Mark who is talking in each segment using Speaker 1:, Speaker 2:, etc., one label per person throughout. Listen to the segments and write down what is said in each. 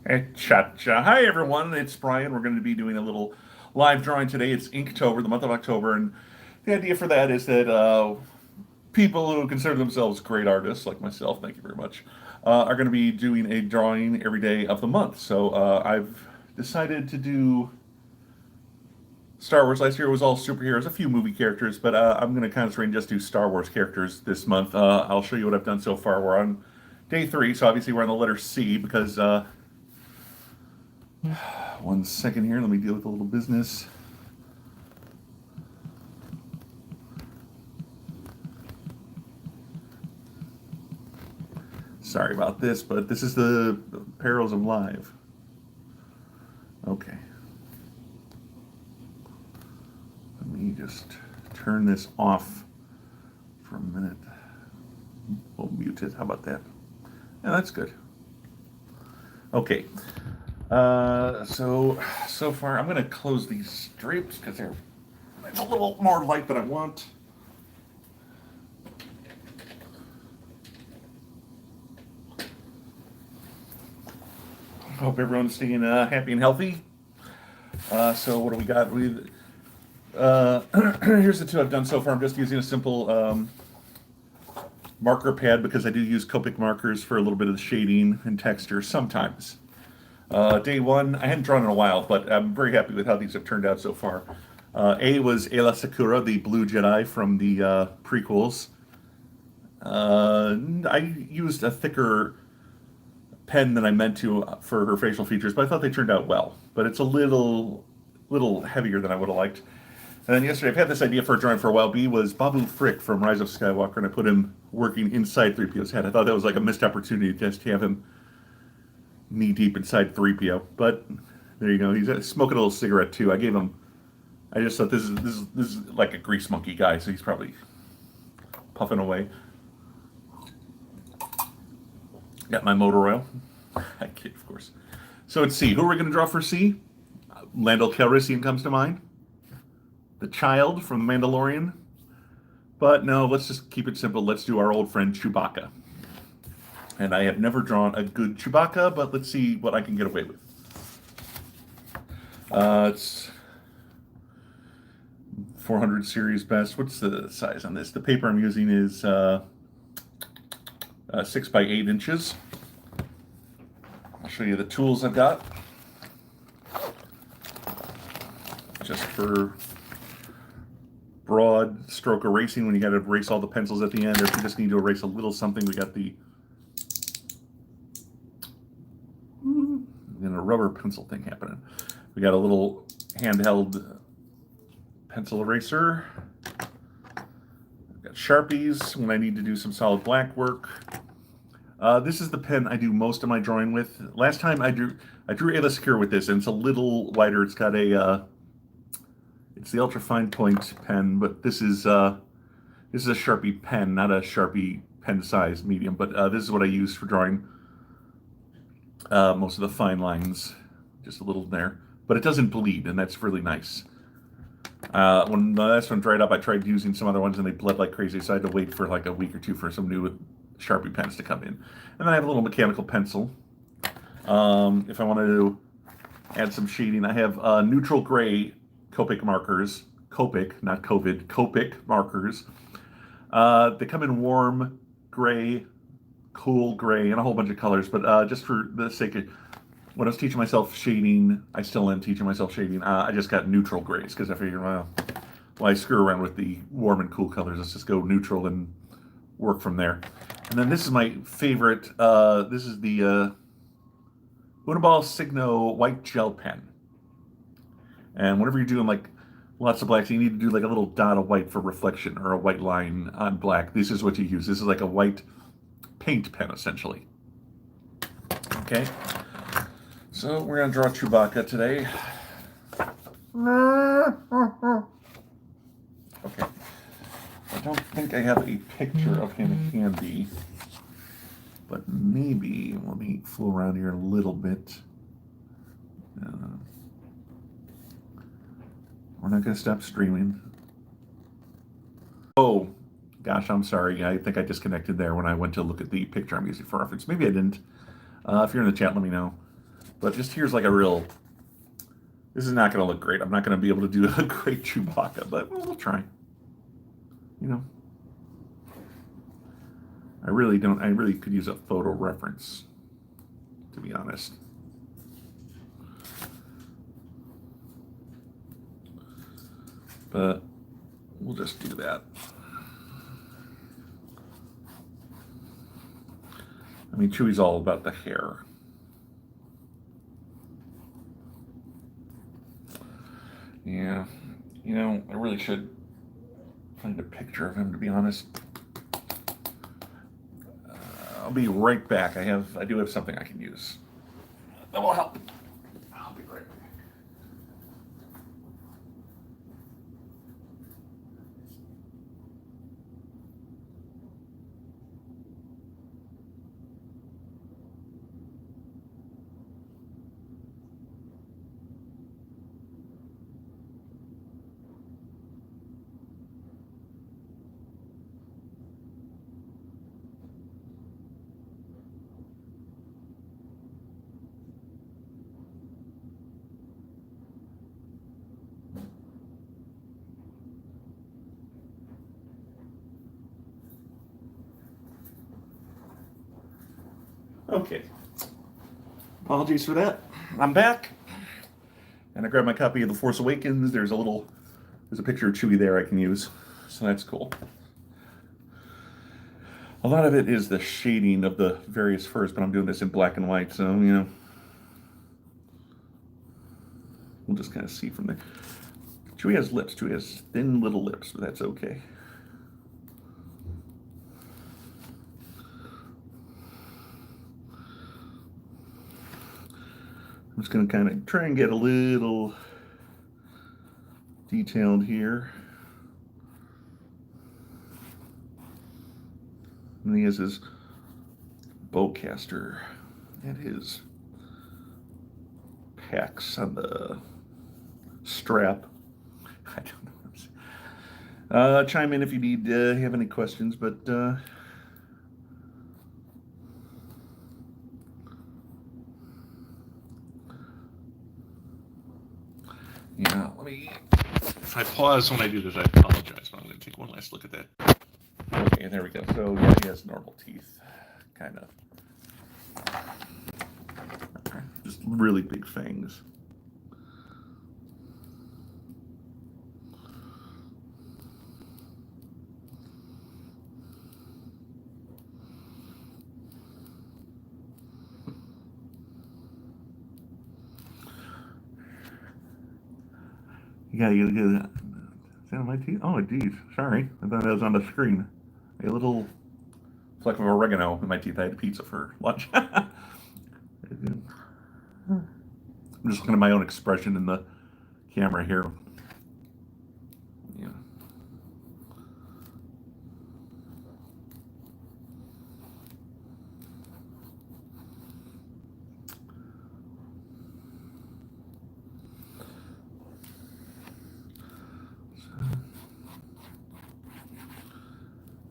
Speaker 1: Cha-cha. Hi, everyone. It's Brian. We're going to be doing a little live drawing today. It's Inktober, the month of October, and the idea for that is that people who consider themselves great artists, like myself, thank you very much, are going to be doing a drawing every day of the month. So I've decided to do Star Wars. Last year was all superheroes, a few movie characters, but I'm going to concentrate and just do Star Wars characters this month. I'll show you what I've done so far. We're on day three, so obviously we're on the letter C because one second here. Let me deal with a little business. Sorry about this, but this is the perils of live. Okay. Let me just turn this off for a minute. We'll mute it. How about that? Yeah, that's good. Okay. So far, I'm going to close these drapes because they're a little more light than I want. Hope everyone's staying happy and healthy. So what do we got? Here's the two I've done so far. I'm just using a simple marker pad because I do use Copic markers for a little bit of the shading and texture sometimes. Day one, I hadn't drawn in a while, but I'm very happy with how these have turned out so far. A was Aayla Secura, the blue Jedi from the prequels. I used a thicker pen than I meant to for her facial features, but I thought they turned out well. But it's a little heavier than I would have liked. And then yesterday, I've had this idea for a drawing for a while. B was Babu Frick from Rise of Skywalker, and I put him working inside 3PO's head. I thought that was like a missed opportunity just to have him knee deep inside 3PO. But there you go. He's smoking a little cigarette too. I gave him. I just thought this is like a grease monkey guy, so he's probably puffing away. Got my motor oil. I kid, of course. So it's C. Who are we going to draw for C? Lando Calrissian comes to mind. The child from The Mandalorian. But no, let's just keep it simple. Let's do our old friend Chewbacca. And I have never drawn a good Chewbacca, but let's see what I can get away with. It's 400 series best. What's the size on this? The paper I'm using is 6 by 8 inches. I'll show you the tools I've got. Just for broad stroke erasing when you got to erase all the pencils at the end, or if you just need to erase a little something, we got the a rubber pencil thing happening. We got a little handheld pencil eraser. I've got Sharpies when I need to do some solid black work. This is the pen I do most of my drawing with. Last time I drew Aayla Secura with this, and it's a little lighter. It's got a it's the ultra fine point pen, but this is a Sharpie pen, not a Sharpie pen size medium. But this is what I use for drawing most of the fine lines, just a little there. But it doesn't bleed, and that's really nice. When the last one dried up, I tried using some other ones, and they bled like crazy, so I had to wait for like a week or two for some new Sharpie pens to come in. And then I have a little mechanical pencil. If I wanted to add some shading, I have neutral gray Copic markers. Copic, not COVID. Copic markers. They come in warm gray, cool gray, and a whole bunch of colors. But just for the sake of when I was teaching myself shading, I still am teaching myself shading. I just got neutral grays because I figured, well, I screw around with the warm and cool colors. Let's just go neutral and work from there. And then this is my favorite. This is the Uniball Signo white gel pen. And whenever you're doing like lots of blacks, you need to do like a little dot of white for reflection or a white line on black. This is what you use. This is like a white paint pen, essentially. Okay. So we're going to draw Chewbacca today. Okay. I don't think I have a picture of him handy, but maybe, let me fool around here a little bit. We're not going to stop streaming. Oh, gosh, I'm sorry. I think I disconnected there when I went to look at the picture I'm using for reference. Maybe I didn't. If you're in the chat, let me know. But just here's like a real. This is not going to look great. I'm not going to be able to do a great Chewbacca, but we'll try. You know, I really don't. I really could use a photo reference, to be honest. But we'll just do that. I mean, Chewie's all about the hair. Yeah, you know, I really should find a picture of him, to be honest. I'll be right back. I do have something I can use. That will help. I'll be right back. Okay. Apologies for that. I'm back. And I grabbed my copy of The Force Awakens. There's a picture of Chewie there I can use. So that's cool. A lot of it is the shading of the various furs, but I'm doing this in black and white, so, you know. We'll just kind of see from there. Chewie has lips. Chewie has thin little lips, but that's okay. I'm just going to kind of try and get a little detailed here. And he has his bowcaster and his packs on the strap. I don't know what I'm saying. Chime in if you need have any questions, but yeah, let me. If I pause when I do this, I apologize, but I'm going to take one last look at that. Okay, there we go. So, yeah, he has normal teeth, kind of. Just really big fangs. You get that. Is that on my teeth? Oh, geez. Sorry. I thought that was on the screen. A little fleck of oregano in my teeth. I had pizza for lunch. I'm just looking at my own expression in the camera here. Yeah.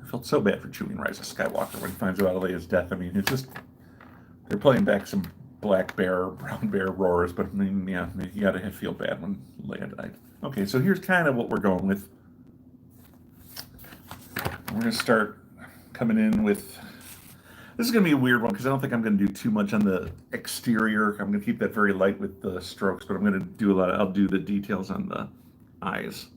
Speaker 1: I felt so bad for Chewie in Rise of Skywalker when he finds out Leia's death. I mean, it's just they're playing back some black bear, brown bear roars, but I mean, yeah, you gotta feel bad when Leia died. Okay, so here's kind of what we're going with. We're gonna start coming in with. This is gonna be a weird one because I don't think I'm gonna do too much on the exterior. I'm gonna keep that very light with the strokes, but I'm gonna do a lot. I'll do the details on the eyes.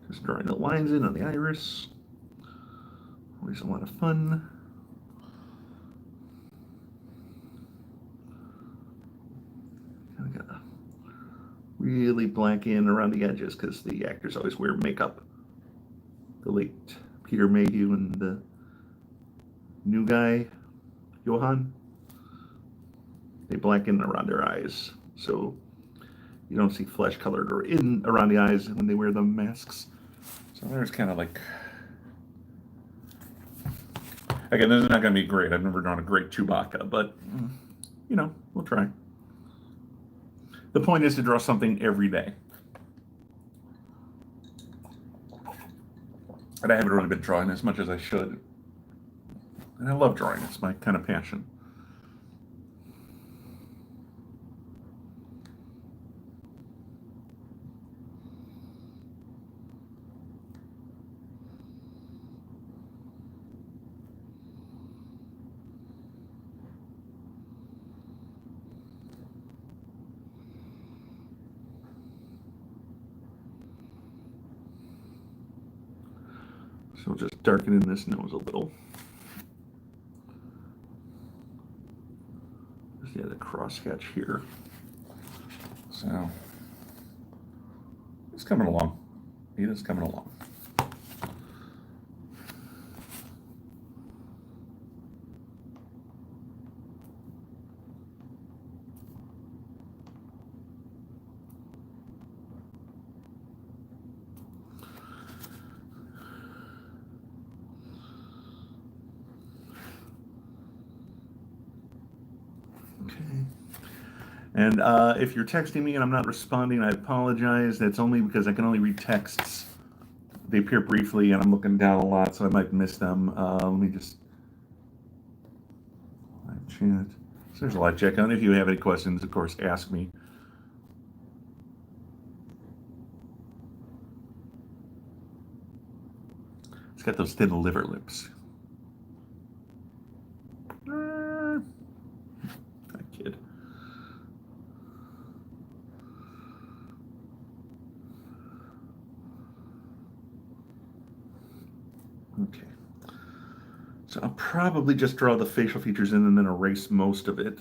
Speaker 1: Just drawing the lines in on the iris. Always a lot of fun. Kind of gotta really black in around the edges because the actors always wear makeup. The late Peter Mayhew and the new guy, Johan, they blacken around their eyes. So you don't see flesh colored or in around the eyes when they wear the masks. So there's kind of like, again, this is not going to be great. I've never drawn a great Chewbacca, but, we'll try. The point is to draw something every day. And I haven't really been drawing as much as I should. And I love drawing. It's my kind of passion. So we'll just darken in this nose a little. Just the cross hatch here. So it's coming along. It is coming along. And if you're texting me and I'm not responding, I apologize. That's only because I can only read texts. They appear briefly, and I'm looking down a lot, so I might miss them. Let me just live chat. So there's a live chat. And if you have any questions, of course, ask me. It's got those thin liver lips. That kid. Okay. So I'll probably just draw the facial features in and then erase most of it.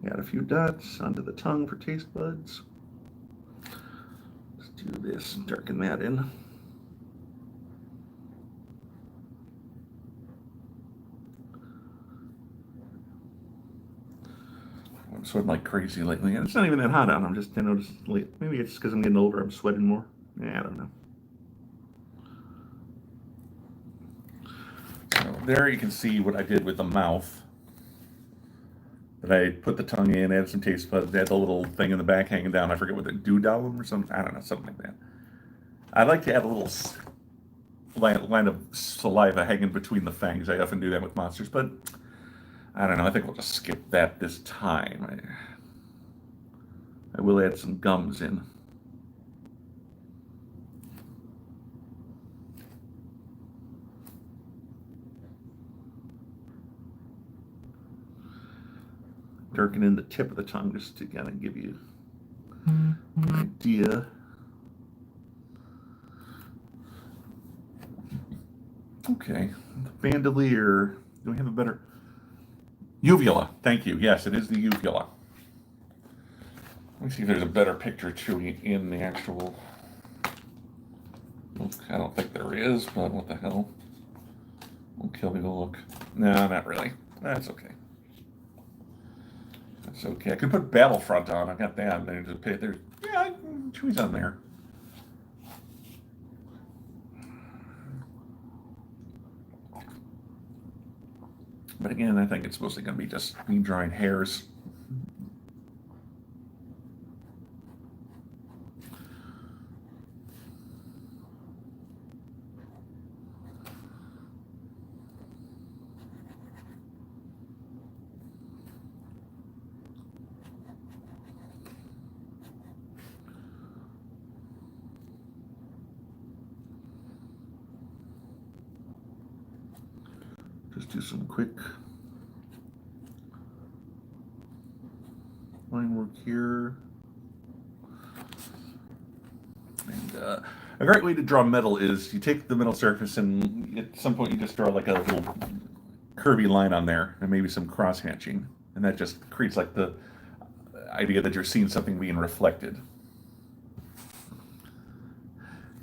Speaker 1: Add a few dots onto the tongue for taste buds. Let's do this and darken that in. I'm sweating like crazy lately, and it's not even that hot out. I noticed maybe it's because I'm getting older. I'm sweating more. Yeah, I don't know. So there you can see what I did with the mouth. But I put the tongue in, added some taste buds, add the little thing in the back hanging down. I forget what the dewdalum or something. I don't know, something like that. I like to add a little line of saliva hanging between the fangs. I often do that with monsters, but I don't know. I think we'll just skip that this time. I will add some gums in. Darken in the tip of the tongue just to kind of give you an idea. Okay, the bandolier. Do we have a better? Uvula. Thank you. Yes, it is the uvula. Let me see if there's a better picture to in the actual. I don't think there is, but what the hell? Won't kill me to look. No, not really. That's okay. That's okay. I could put Battlefront on. I got that. And there's yeah, Chewie's on there. But again, I think it's mostly going to be just me drawing hairs. Just do some quick line work here. And a great way to draw metal is you take the metal surface and at some point you just draw like a little curvy line on there and maybe some cross hatching. And that just creates like the idea that you're seeing something being reflected.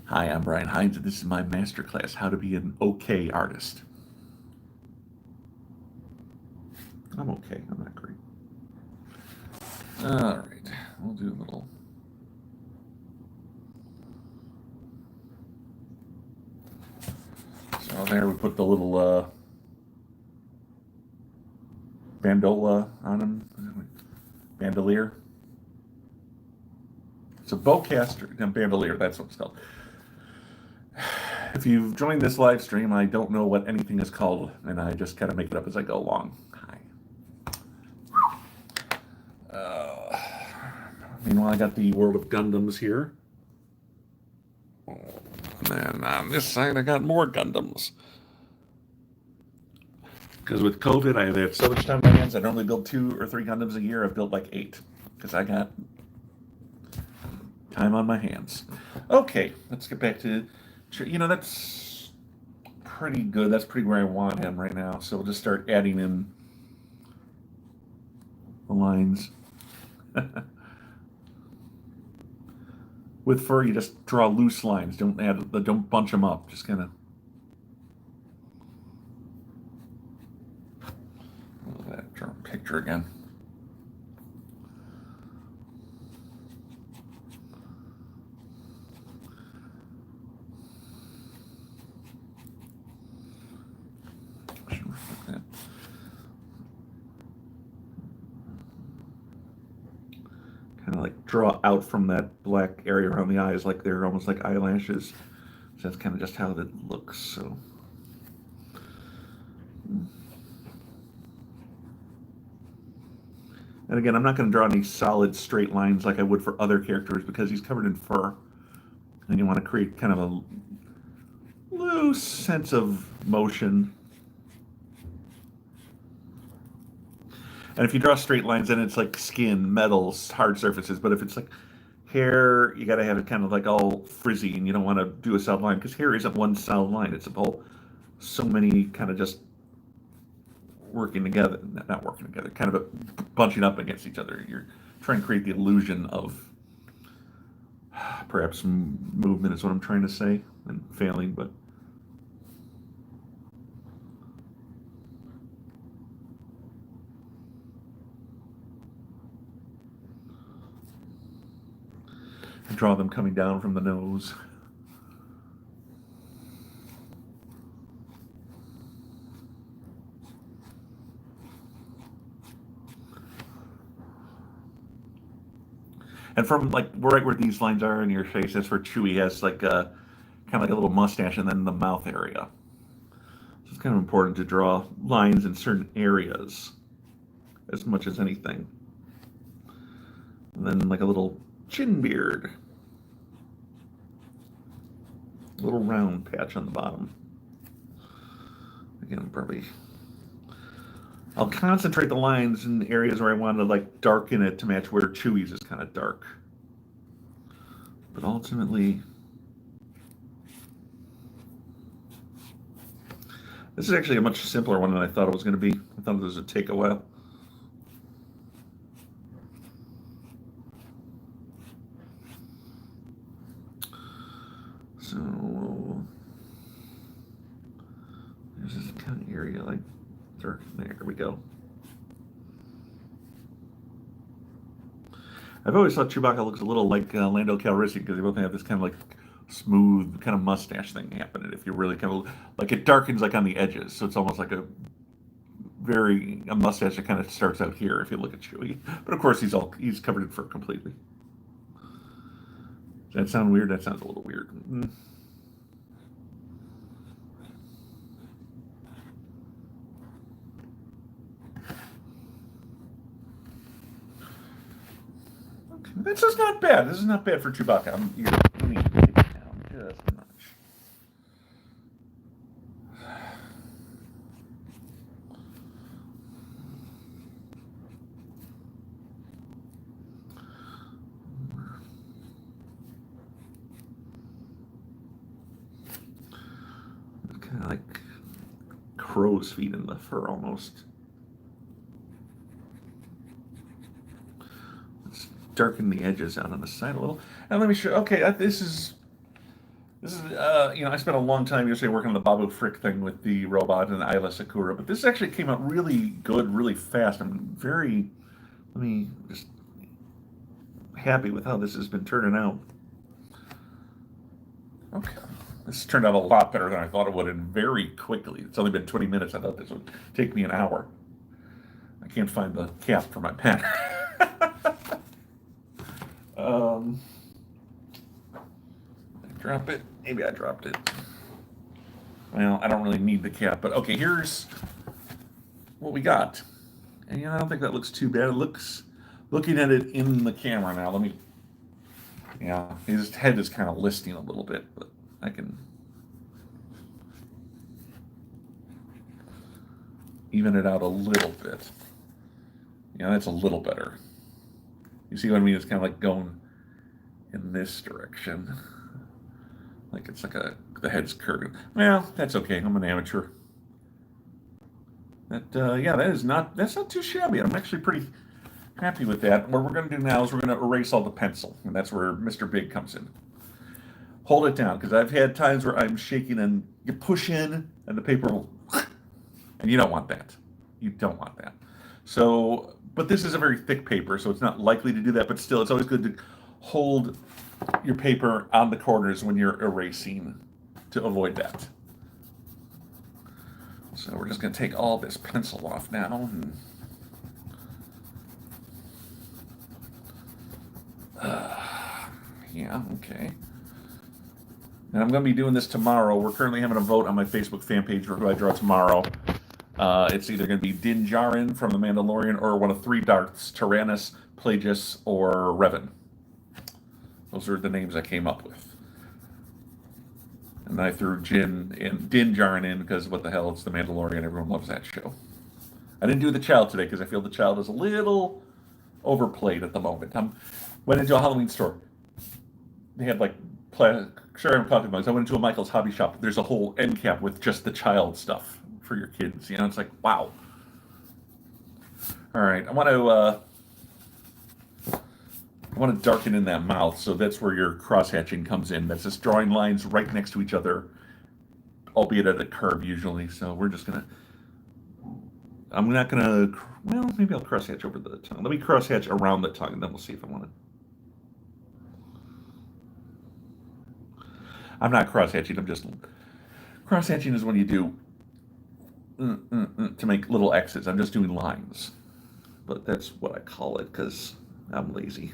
Speaker 1: Hi, I'm Brian Hines, and this is my masterclass, How to Be an Okay Artist. I'm okay, I'm not great. All right, we'll do a little. So there we put the little bandola on him, bandolier. It's a bowcaster, bandolier, that's what it's called. If you've joined this live stream, I don't know what anything is called, and I just kind of make it up as I go along. Hi. Meanwhile, I got the World of Gundams here. And then on this side, I got more Gundams. Because with COVID, I've had so much time on my hands, I normally build 2 or 3 Gundams a year. I've built like 8. Because I got time on my hands. Okay, let's get back to... You know, that's pretty good. That's pretty where I want him right now. So we'll just start adding in the lines. With fur, you just draw loose lines. Don't bunch them up. Just kind of. Look at that, draw a picture again. Kind of like draw out from that black area around the eyes like they're almost like eyelashes. So that's kind of just how that looks. So and again, I'm not going to draw any solid straight lines like I would for other characters because he's covered in fur. And you want to create kind of a loose sense of motion. And if you draw straight lines, then it's like skin, metals, hard surfaces. But if it's like hair, you got to have it kind of like all frizzy, and you don't want to do a solid line because hair isn't one solid line. It's a whole, so many kind of just working together, not working together, kind of bunching up against each other. You're trying to create the illusion of perhaps movement is what I'm trying to say, and failing, but. Draw them coming down from the nose. And from like right where these lines are in your face, that's where Chewie has like a kind of like a little mustache, and then the mouth area. So it's kind of important to draw lines in certain areas as much as anything. And then like a little chin beard. Little round patch on the bottom. Again, I'll concentrate the lines in areas where I want to like darken it to match where Chewie's is kind of dark. But ultimately, this is actually a much simpler one than I thought it was going to be. I thought it was going to take a while. So there's this kind of area like dark. There we go. I've always thought Chewbacca looks a little like Lando Calrissian because they both have this kind of like smooth kind of mustache thing happening. If you really kind of like it darkens like on the edges, so it's almost like a mustache that kind of starts out here if you look at Chewie. But of course he's covered in fur completely. Does that sound weird? That sounds a little weird. Okay, this is not bad. This is not bad for Chewbacca. Let me take it down just a notch. crow's feet in the fur almost. Let's darken the edges out on the side a little. And let me show. Okay, this is I spent a long time yesterday working on the Babu Frick thing with the robot and the Isla Sakura, but this actually came out really good, really fast. Let me just happy with how this has been turning out. Okay. This turned out a lot better than I thought it would, and very quickly. It's only been 20 minutes. I thought this would take me an hour. I can't find the cap for my pen. Drop it. Maybe I dropped it. Well, I don't really need the cap, but okay, here's what we got. And I don't think that looks too bad. It looks, looking at it in the camera now, his head is kind of listing a little bit, but I can even it out a little bit. That's a little better. You see what I mean? It's kind of like going in this direction. Like it's like the head's curving. Well, that's okay. I'm an amateur. That's not too shabby. I'm actually pretty happy with that. What we're going to do now is we're going to erase all the pencil, and that's where Mr. Big comes in. Hold it down, because I've had times where I'm shaking and you push in, and the paper will, and you don't want that. You don't want that. So, but this is a very thick paper, so it's not likely to do that, but still, it's always good to hold your paper on the corners when you're erasing to avoid that. So we're just going to take all this pencil off now. Okay. And I'm going to be doing this tomorrow. We're currently having a vote on my Facebook fan page for who I draw tomorrow. It's either going to be Din Djarin from The Mandalorian or one of three Darths, Tyrannus, Plagueis, or Revan. Those are the names I came up with. And I threw Din Djarin in because what the hell, it's The Mandalorian. Everyone loves that show. I didn't do the child today because I feel the child is a little overplayed at the moment. I went into a Halloween store. They had sure I'm talking about. I went into a Michael's hobby shop. There's a whole end cap with just the child stuff for your kids. It's like, wow. All right, I want to darken in that mouth, so that's where your cross-hatching comes in. That's just drawing lines right next to each other, albeit at a curve usually. So I'm not gonna, well, maybe I'll cross-hatch over the tongue. Let me cross-hatch around the tongue, and then we'll see if I want to. I'm not cross-hatching, cross-hatching is when you do to make little X's. I'm just doing lines. But that's what I call it, because I'm lazy.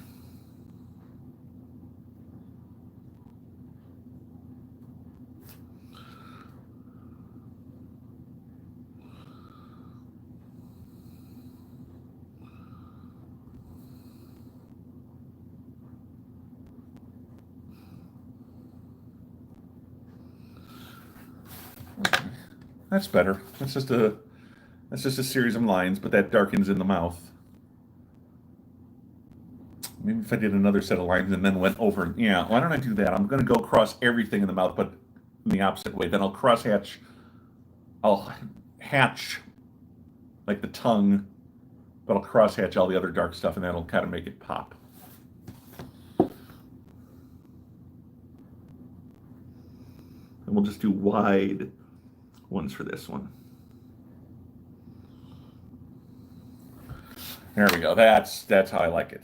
Speaker 1: That's better. That's just a series of lines, but that darkens in the mouth. Maybe if I did another set of lines and then went over, why don't I do that? I'm going to go across everything in the mouth, but in the opposite way. Then I'll hatch like the tongue, but I'll cross hatch all the other dark stuff, and that'll kind of make it pop. And we'll just do wide ones for this one. There we go. That's how I like it.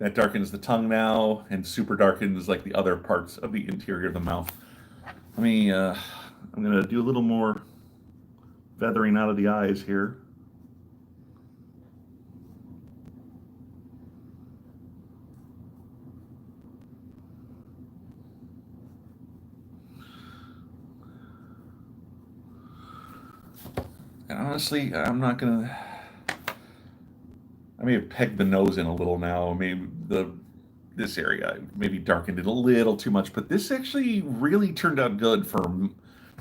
Speaker 1: That darkens the tongue now, and super darkens like the other parts of the interior of the mouth. I'm gonna do a little more feathering out of the eyes here. And honestly, I may have pegged the nose in a little now. Maybe this area, I maybe darkened it a little too much, but this actually really turned out good for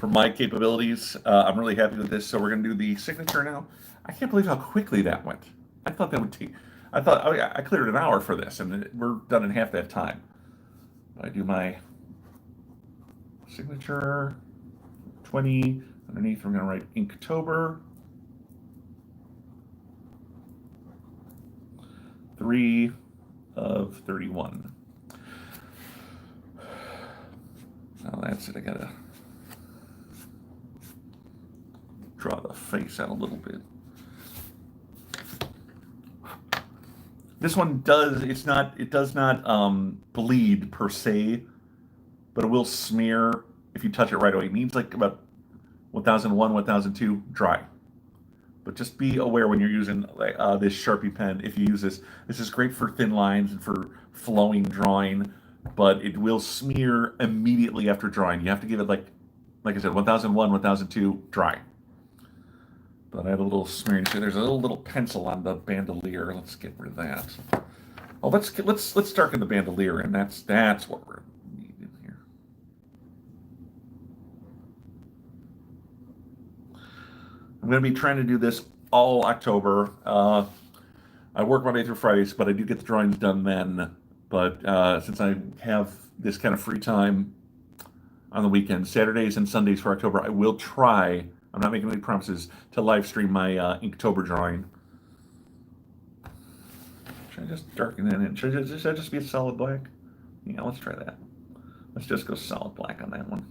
Speaker 1: my capabilities. I'm really happy with this. So we're gonna do the signature now. I can't believe how quickly that went. I thought that would take. I cleared an hour for this, and we're done in half that time. I do my signature, 20. Underneath, we're going to write Inktober 3 of 31. Now that's it. I gotta draw the face out a little bit. This one does, it does not bleed per se, but it will smear if you touch it right away. It needs like about 1001, 1002 dry. But just be aware when you're using this Sharpie pen, if you use this. This is great for thin lines and for flowing drawing, but it will smear immediately after drawing. You have to give it like I said, 1001, 1002 dry. But I had a little smearing. So there's a little pencil on the bandolier. Let's get rid of that. Oh, let's darken the bandolier, and that's what we're needing here. I'm going to be trying to do this all October. I work Monday through Fridays, but I do get the drawings done then. But since I have this kind of free time on the weekends, Saturdays and Sundays for October, I will try. I'm not making any promises to live stream my Inktober drawing. Should I just darken that in? Should I just be a solid black? Yeah, let's try that. Let's just go solid black on that one.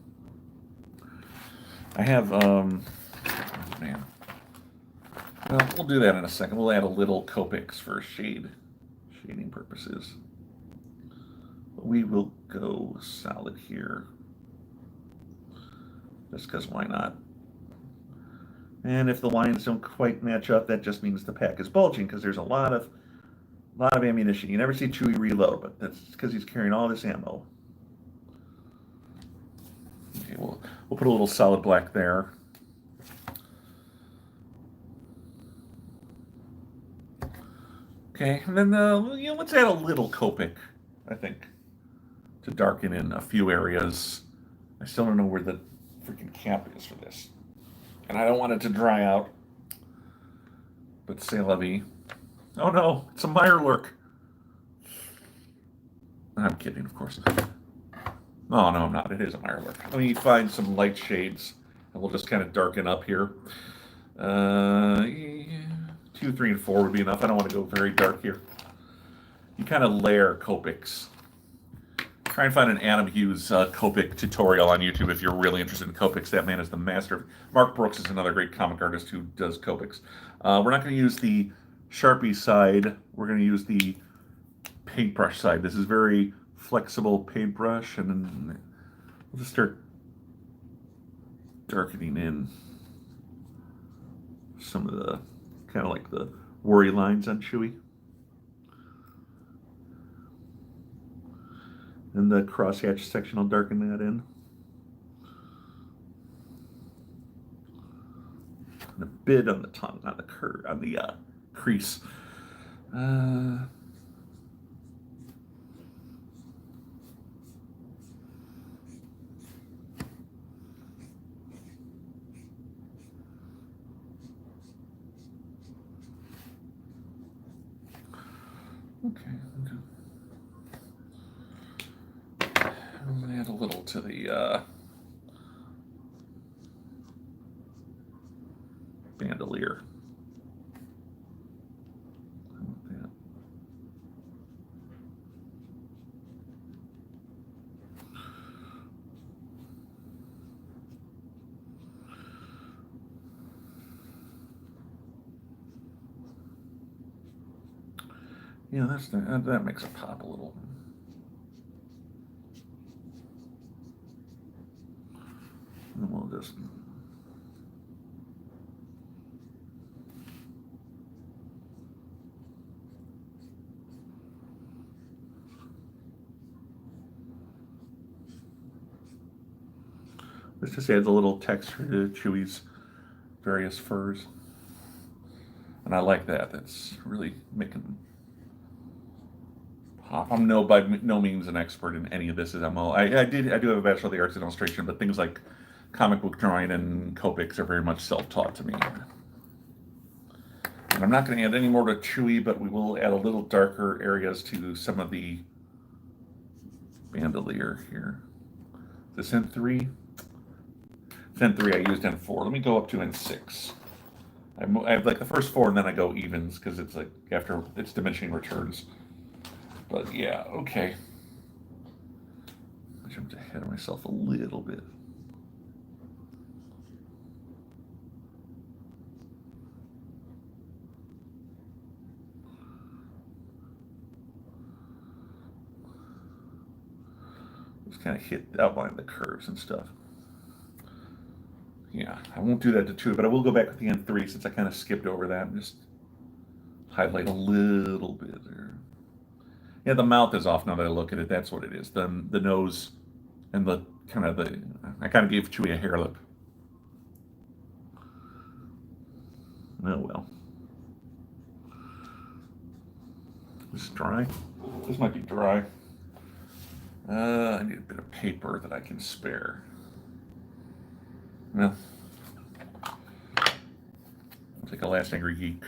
Speaker 1: I have, oh man. Well, we'll do that in a second. We'll add a little Copics for shading purposes. But we will go solid here. Just because why not? And if the lines don't quite match up, that just means the pack is bulging because there's a lot of ammunition. You never see Chewie reload, but that's because he's carrying all this ammo. Okay, we'll put a little solid black there. Okay, and then let's add a little Copic, I think, to darken in a few areas. I still don't know where the freaking cap is for this. And I don't want it to dry out. But c'est la vie. Oh no, it's a Mirelurk. I'm kidding, of course. Oh no, I'm not. It is a Mirelurk. Let me find some light shades, and we'll just kind of darken up here. 2, 3, and 4 would be enough. I don't want to go very dark here. You kind of layer Copics. Try and find an Adam Hughes Copic tutorial on YouTube if you're really interested in Copics. That man is the master. Mark Brooks is another great comic artist who does Copics. We're not going to use the Sharpie side. We're going to use the paintbrush side. This is very flexible paintbrush, and then we'll just start darkening in some of the kind of like the worry lines on Chewie. And the crosshatch section, I'll darken that in. And a bit on the tongue, on the curve, on the crease. Okay. I'm going to add a little to the bandolier. How about that? Yeah, that makes it pop a little. And we'll just this just adds a little texture to Chewie's various furs, and I like that. That's really making pop. I'm by no means an expert in any of this as MO. I do have a Bachelor of the Arts in illustration, but things like comic book drawing and Copics are very much self-taught to me. And I'm not going to add any more to Chewie, but we will add a little darker areas to some of the bandolier here. Is this in 3? It's N3, I used N4. Let me go up to N6. I have like the first 4, and then I go evens, because it's like after it's diminishing returns. But yeah, okay. I jumped ahead of myself a little bit. Just kind of hit outline the curves and stuff. Yeah, I won't do that to 2, but I will go back with the N3 since I kind of skipped over that and just highlight a little bit there. Yeah, the mouth is off now that I look at it. That's what it is. The nose and the I kind of gave Chewie a hair lip. Oh well. This is dry. This might be dry. I need a bit of paper that I can spare. Well, I'll take a Last Angry Geek.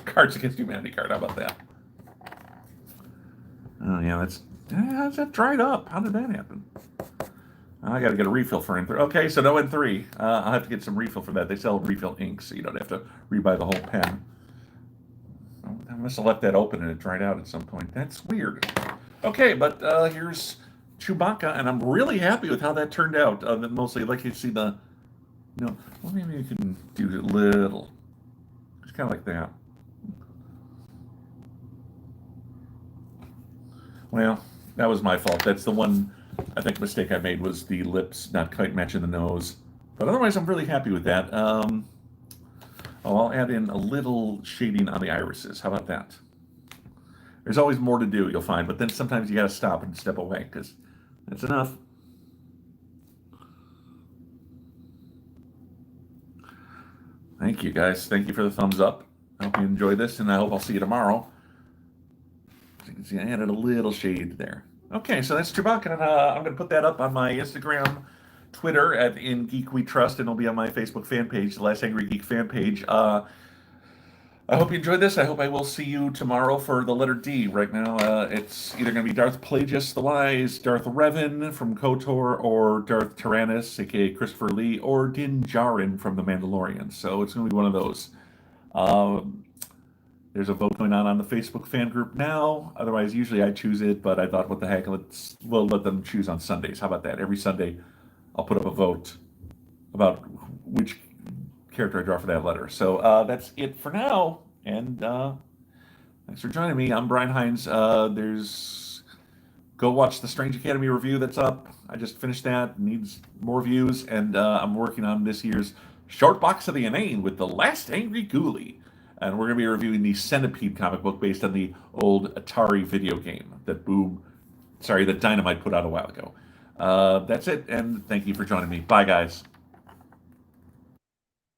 Speaker 1: Cards Against Humanity card. How about that? Oh yeah, how's that dried up? How did that happen? I got to get a refill for N3. Okay, so no N3. I'll have to get some refill for that. They sell refill inks, so you don't have to rebuy the whole pen. I must have left that open and it dried out at some point. That's weird. Okay, but here's Chewbacca, and I'm really happy with how that turned out. Mostly, I'd like you to see the, well, maybe you can do a little. It's kind of like that. Well, that was my fault. That's the one, I think, mistake I made was the lips not quite matching the nose. But otherwise, I'm really happy with that. I'll add in a little shading on the irises. How about that? There's always more to do, you'll find, but then sometimes you got to stop and step away because that's enough. Thank you, guys. Thank you for the thumbs up. I hope you enjoy this, and I hope I'll see you tomorrow. As you can see, I added a little shade there. Okay, so that's Chewbacca, and I'm going to put that up on my Instagram, Twitter, at In Geek We Trust, and it'll be on my Facebook fan page, the Last Angry Geek fan page. I hope you enjoyed this. I hope I will see you tomorrow for the letter D. Right now, it's either going to be Darth Plagueis the Wise, Darth Revan from KOTOR, or Darth Tyrannus, aka Christopher Lee, or Din Djarin from The Mandalorian. So it's going to be one of those. There's a vote going on the Facebook fan group now. Otherwise, usually I choose it, but I thought, what the heck, we'll let them choose on Sundays. How about that? Every Sunday, I'll put up a vote about which character I draw for that letter. So that's it for now, and thanks for joining me. I'm Brian Hines. Go watch the Strange Academy review that's up. I just finished that. Needs more views, and I'm working on this year's Short Box of the Inane with the Last Angry Ghoulie. And we're going to be reviewing the Centipede comic book based on the old Atari video game that Dynamite put out a while ago. That's it, and thank you for joining me. Bye, guys.